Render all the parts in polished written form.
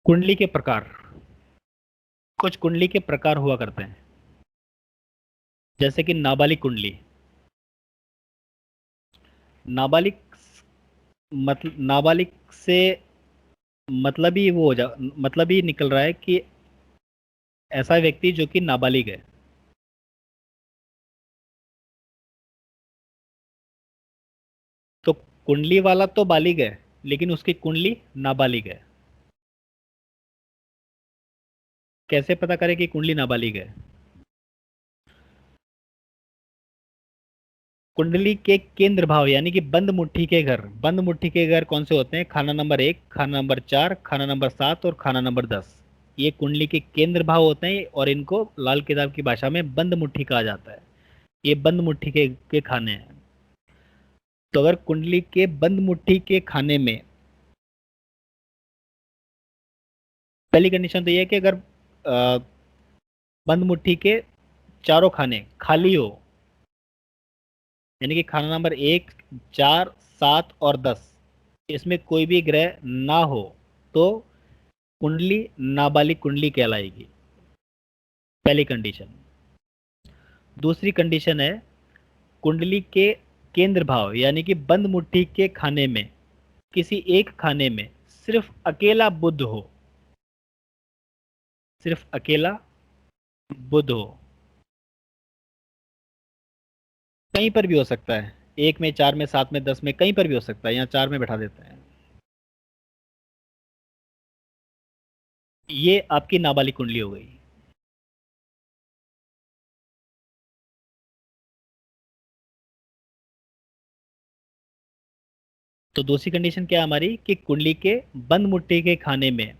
कुंडली के प्रकार। कुछ कुंडली के प्रकार हुआ करते हैं, जैसे कि नाबालिग कुंडली। नाबालिग नाबालिग से मतलब ही वो हो जा मतलब ही निकल रहा है कि ऐसा व्यक्ति जो कि नाबालिग है। तो कुंडली वाला तो बालिग है, लेकिन उसकी कुंडली नाबालिग है। कैसे पता करें कि कुंडली नाबालिग है? कुंडली के केंद्र भाव यानी कि बंद मुट्ठी के घर कौन से होते हैं? खाना नंबर 1, खाना नंबर 4, खाना नंबर 7 और खाना नंबर 10। ये कुंडली के केंद्र भाव होते हैं और इनको लाल किताब की भाषा में बंद मुट्ठी कहा जाता है। ये बंद मुट्ठी के खाने हैं। तो अगर कुंडली के बंद मुट्ठी के खाने में, पहली कंडीशन तो ये है कि अगर बंद मुट्ठी के चारों खाने खाली हो, यानी कि खाना नंबर 1, 4, 7 और 10, इसमें कोई भी ग्रह ना हो, तो कुंडली नाबालिग कुंडली कहलाएगी। पहली कंडीशन। दूसरी कंडीशन है, कुंडली के केंद्र भाव यानी कि बंद मुट्ठी के खाने में, किसी एक खाने में सिर्फ अकेला बुध हो, सिर्फ अकेला बुध हो। कहीं पर भी हो सकता है, 1 में, 4 में, 7 में, 10 में, कहीं पर भी हो सकता है। यहाँ 4 में बैठा देते हैं। ये आपकी नाबालिग कुंडली हो गई। तो दूसरी कंडीशन क्या है हमारी, कि कुंडली के बंद मुट्ठी के खाने में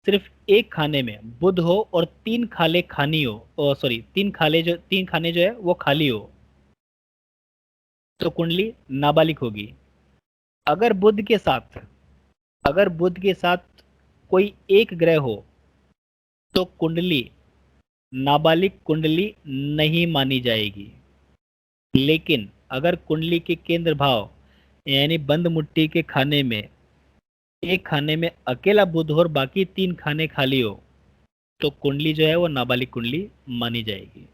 सिर्फ एक खाने में बुध हो और 3 खाले खानी हो, सॉरी, 3 खाने जो है वो खाली हो, तो कुंडली नाबालिग होगी। अगर बुध के साथ अगर बुध के साथ कोई एक ग्रह हो, तो कुंडली नाबालिग कुंडली नहीं मानी जाएगी। लेकिन अगर कुंडली के केंद्र भाव यानी बंद मुट्ठी के खाने में एक खाने में अकेला बुध और बाकी 3 खाने खाली हो, तो कुंडली जो है वो नाबालिग कुंडली मानी जाएगी।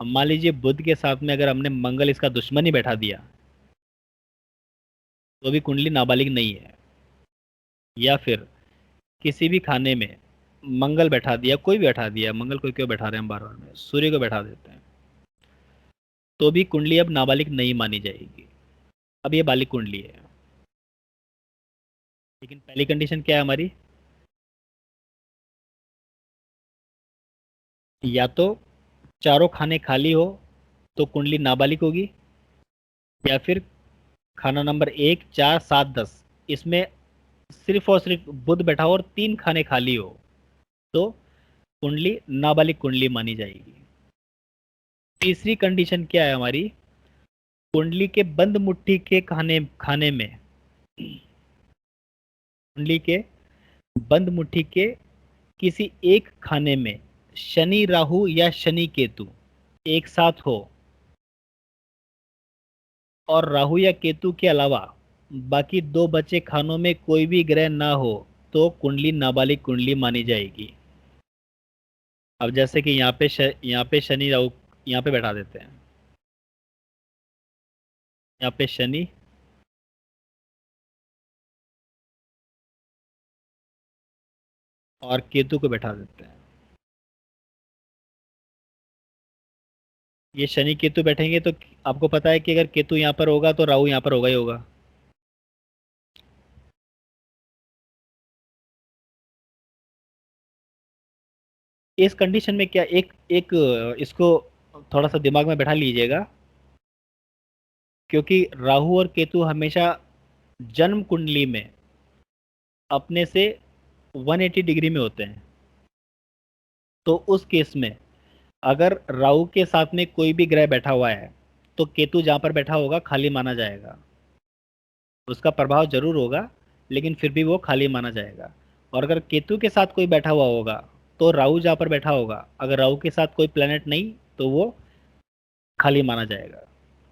अब मान लीजिए बुध के साथ में अगर हमने मंगल इसका दुश्मन ही बैठा दिया, तो भी कुंडली नाबालिग नहीं है। या फिर किसी भी खाने में मंगल बैठा दिया, कोई भी बैठा दिया, मंगल को क्यों बैठा रहे हैं हम बार बार में, सूर्य को बैठा देते हैं, तो भी कुंडली अब नाबालिग नहीं मानी जाएगी। अब ये बालिग कुंडली है। लेकिन पहली कंडीशन क्या है हमारी? या तो चारों खाने खाली हो, तो कुंडली नाबालिग होगी। या फिर खाना नंबर 1, 4, 7, 10, इसमें सिर्फ और सिर्फ बुध बैठा हो और 3 खाने खाली हो, तो कुंडली नाबालिग कुंडली मानी जाएगी। तीसरी कंडीशन क्या है हमारी? कुंडली के बंद मुट्ठी के खाने खाने में कुंडली के बंद मुट्ठी के किसी एक खाने में शनि राहु या शनि केतु एक साथ हो, और राहु या केतु के अलावा बाकी 2 बचे खानों में कोई भी ग्रह ना हो, तो कुंडली नाबालिग कुंडली मानी जाएगी। अब जैसे कि यहाँ पे शनि राहु, यहाँ पे बैठा देते हैं। यहाँ पे शनि और केतु को बैठा देते हैं। ये शनि केतु बैठेंगे तो आपको पता है कि अगर केतु यहाँ पर होगा तो राहु यहाँ पर होगा ही होगा। इस कंडीशन में क्या, एक एक इसको थोड़ा सा दिमाग में बैठा लीजिएगा, क्योंकि राहु और केतु हमेशा जन्म कुंडली में अपने से 180 डिग्री में होते हैं। तो उस केस में अगर राहु के साथ में कोई भी ग्रह बैठा हुआ है, तो केतु जहां पर बैठा होगा खाली माना जाएगा। उसका प्रभाव जरूर होगा, लेकिन फिर भी वो खाली माना जाएगा। और अगर केतु के साथ कोई बैठा हुआ होगा, तो राहु जहां पर बैठा होगा, अगर राहु के साथ कोई प्लेनेट नहीं, तो वो खाली माना जाएगा।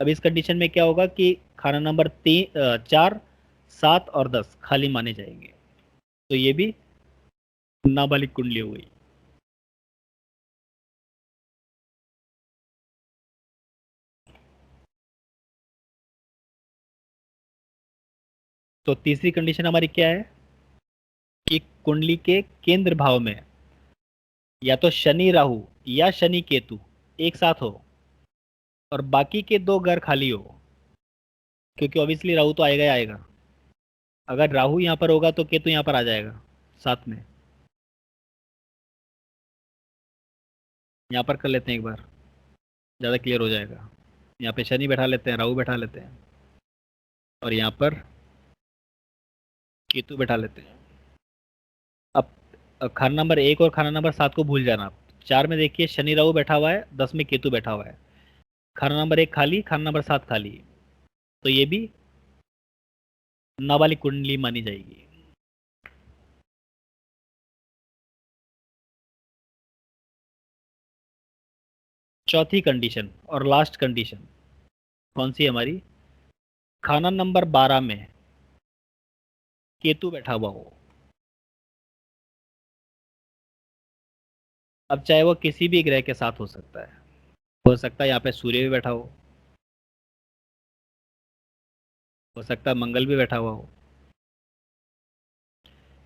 अब इस कंडीशन में क्या होगा कि खाना नंबर 4, 7 और 10 खाली माने जाएंगे। तो ये भी नाबालिग कुंडली हो गई। तो तीसरी कंडीशन हमारी क्या है कि कुंडली के केंद्र भाव में या तो शनि राहु या शनि केतु एक साथ हो और बाकी के दो घर खाली हो, क्योंकि ऑब्वियसली राहु तो आएगा ही आएगा। अगर राहु यहाँ पर होगा तो केतु यहाँ पर आ जाएगा साथ में। यहाँ पर कर लेते हैं एक बार, ज़्यादा क्लियर हो जाएगा। यहाँ पे शनि बैठा लेते हैं, राहु बैठा लेते हैं और यहाँ पर केतु बैठा लेते हैं। अब खाना नंबर 1 और खाना नंबर 7 को भूल जाना आप। 4 में देखिए शनि राहु बैठा हुआ है, 10 में केतु बैठा हुआ है। खाना नंबर 1 खाली, खाना नंबर 7 खाली, तो ये भी नाबालिग कुंडली मानी जाएगी। चौथी कंडीशन और लास्ट कंडीशन कौन सी है हमारी? खाना नंबर 12 में केतु बैठा हुआ हो। अब चाहे वो किसी भी ग्रह के साथ हो सकता है, हो सकता है यहाँ पे सूर्य भी बैठा हो सकता है मंगल भी बैठा हुआ हो।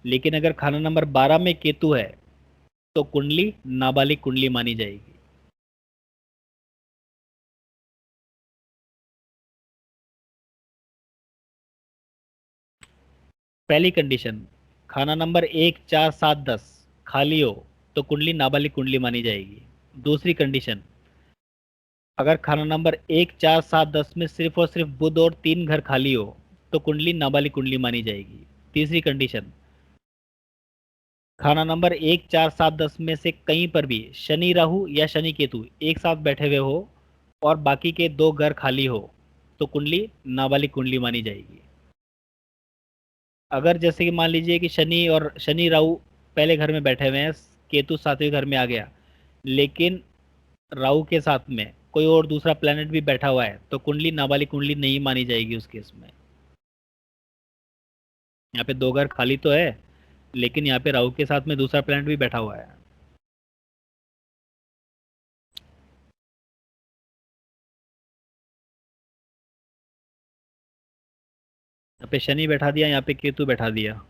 लेकिन अगर खाना नंबर 12 में केतु है तो कुंडली नाबालिग कुंडली मानी जाएगी। पहली कंडीशन, खाना नंबर 1 4 7 10 खाली हो तो कुंडली नाबालिग कुंडली मानी जाएगी। दूसरी कंडीशन, अगर खाना नंबर 1 4 7 10 में सिर्फ और सिर्फ बुध और 3 घर खाली हो तो कुंडली नाबालिग कुंडली मानी जाएगी। तीसरी कंडीशन, खाना नंबर 1 4 7 10 में से कहीं पर भी शनि राहु या शनि केतु एक साथ बैठे हुए हो और बाकी के दो घर खाली हो तो कुंडली नाबालिग कुंडली मानी जाएगी। अगर जैसे कि मान लीजिए कि शनि राहु पहले घर में बैठे हुए हैं, केतु 7वें घर में आ गया, लेकिन राहु के साथ में कोई और दूसरा प्लेनेट भी बैठा हुआ है तो कुंडली नाबालिग कुंडली नहीं मानी जाएगी उस केस में। यहाँ पे दो घर खाली तो है, लेकिन यहाँ पे राहु के साथ में दूसरा प्लेनेट भी बैठा हुआ है। यहाँ पे शनि बैठा दिया, यहाँ पे केतु बैठा दिया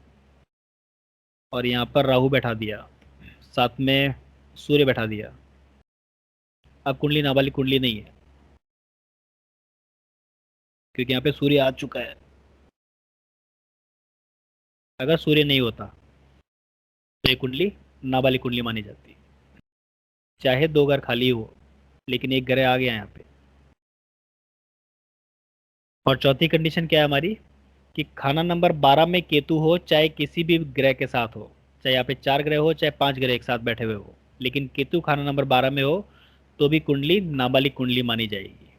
और यहाँ पर राहु बैठा दिया, साथ में सूर्य बैठा दिया। अब कुंडली नाबालिग कुंडली नहीं है, क्योंकि यहाँ पे सूर्य आ चुका है। अगर सूर्य नहीं होता तो ये कुंडली नाबालिग कुंडली मानी जाती, चाहे दो घर खाली हो, लेकिन एक ग्रह आ गया यहाँ पे। और चौथी कंडीशन क्या है हमारी कि खाना नंबर 12 में केतु हो, चाहे किसी भी ग्रह के साथ हो, चाहे यहाँ पे 4 ग्रह हो चाहे 5 ग्रह एक साथ बैठे हुए हो, लेकिन केतु खाना नंबर 12 में हो तो भी कुंडली नाबालिग कुंडली मानी जाएगी।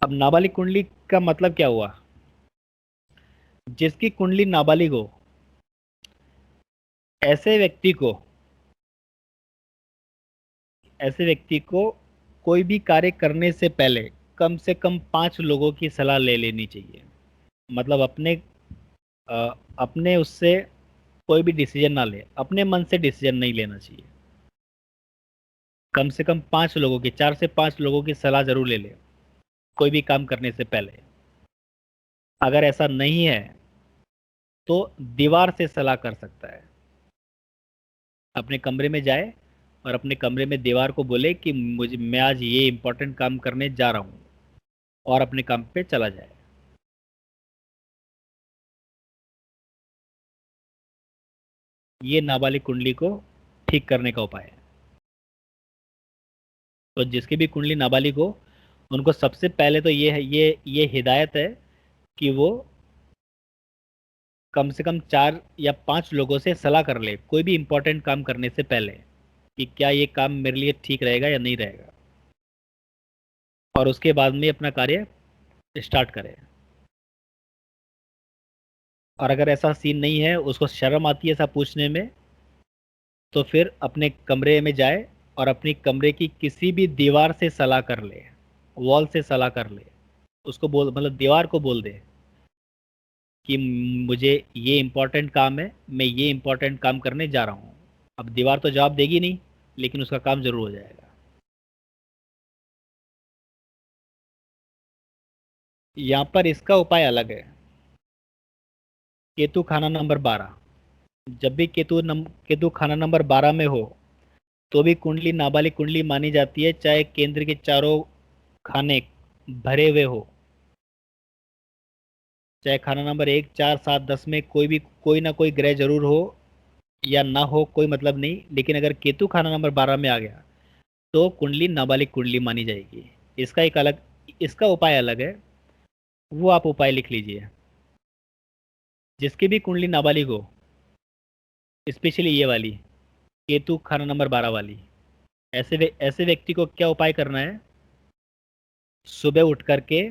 अब नाबालिग कुंडली का मतलब क्या हुआ? जिसकी कुंडली नाबालिग हो ऐसे व्यक्ति को ऐसे व्यक्ति को कोई भी कार्य करने से पहले कम से कम 5 लोगों की सलाह ले लेनी चाहिए। मतलब अपने उससे कोई भी डिसीजन ना ले, अपने मन से डिसीजन नहीं लेना चाहिए। कम से कम 5 लोगों की, 4 से 5 लोगों की सलाह जरूर ले ले कोई भी काम करने से पहले। अगर ऐसा नहीं है तो दीवार से सलाह कर सकता है। अपने कमरे में जाए और अपने कमरे में दीवार को बोले कि मैं आज ये इंपॉर्टेंट काम करने जा रहा हूँ, और अपने काम पे चला जाए। ये नाबालिग कुंडली को ठीक करने का उपाय है। तो जिसकी भी कुंडली नाबालिग हो उनको सबसे पहले तो ये हिदायत है कि वो कम से कम 4 या 5 लोगों से सलाह कर ले कोई भी इंपॉर्टेंट काम करने से पहले कि क्या ये काम मेरे लिए ठीक रहेगा या नहीं रहेगा, और उसके बाद में अपना कार्य स्टार्ट करें। और अगर ऐसा सीन नहीं है, उसको शर्म आती है ऐसा पूछने में, तो फिर अपने कमरे में जाए और अपनी कमरे की किसी भी दीवार से सलाह कर ले, वॉल से सलाह कर ले। उसको बोल, मतलब दीवार को बोल दे कि मुझे ये इम्पोर्टेंट काम है, मैं ये इम्पोर्टेंट काम करने जा रहा हूँ। अब दीवार तो जवाब देगी नहीं, लेकिन उसका काम जरूर हो जाएगा। यहाँ पर इसका उपाय अलग है। केतु खाना नंबर 12, जब भी केतु खाना नंबर 12 में हो तो भी कुंडली नाबालिग कुंडली मानी जाती है, चाहे केंद्र के चारों खाने भरे हुए हो। चाहे खाना नंबर 1, 4, 7, 10 में कोई ना कोई ग्रह जरूर हो या ना हो, कोई मतलब नहीं, लेकिन अगर केतु खाना नंबर 12 में आ गया तो कुंडली नाबालिग कुंडली मानी जाएगी। इसका एक अलग इसका उपाय अलग है, वो आप उपाय लिख लीजिए। जिसकी भी कुंडली नाबालिग हो, स्पेशली ये वाली केतु खाना नंबर 12 वाली, ऐसे व्यक्ति को क्या उपाय करना है? सुबह उठ करके,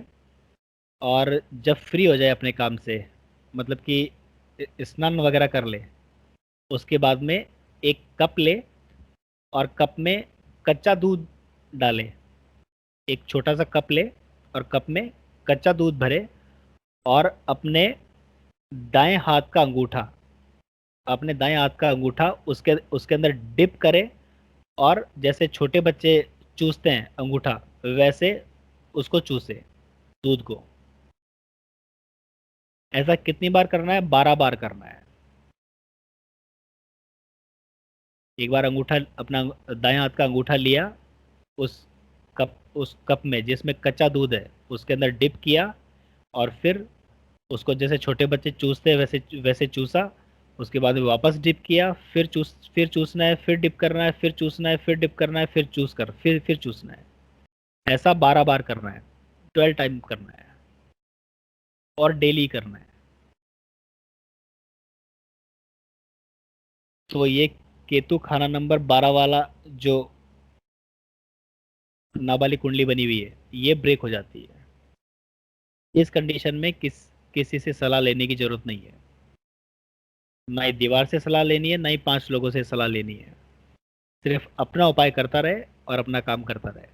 और जब फ्री हो जाए अपने काम से, मतलब कि स्नान वगैरह कर ले, उसके बाद में एक कप ले और कप में कच्चा दूध डाले। एक छोटा सा कप ले और कप में कच्चा दूध भरे, और दाएं हाथ का अंगूठा अपने दाएं हाथ का अंगूठा उसके उसके अंदर डिप करे, और जैसे छोटे बच्चे चूसते हैं अंगूठा, वैसे उसको चूसे, दूध को। ऐसा कितनी बार करना है? 12 बार करना है। एक बार अंगूठा अपना दाएं हाथ का अंगूठा लिया, उस उस कप में जिसमें कच्चा दूध है उसके अंदर डिप किया, और फिर उसको जैसे छोटे बच्चे चूसते हैं वैसे वैसे चूसा। उसके बाद में वापस डिप किया, फिर चूसना है, फिर डिप करना है, फिर चूसना है, फिर डिप करना है, फिर चूसना है। ऐसा 12 बार करना है, 12 टाइम करना है, और डेली करना है। तो ये केतु खाना नंबर 12 वाला जो नाबालिग कुंडली बनी हुई है, ये ब्रेक हो जाती है। इस कंडीशन में किसी से सलाह लेने की जरूरत नहीं है। ना ही दीवार से सलाह लेनी है, ना ही 5 लोगों से सलाह लेनी है। सिर्फ अपना उपाय करता रहे और अपना काम करता रहे।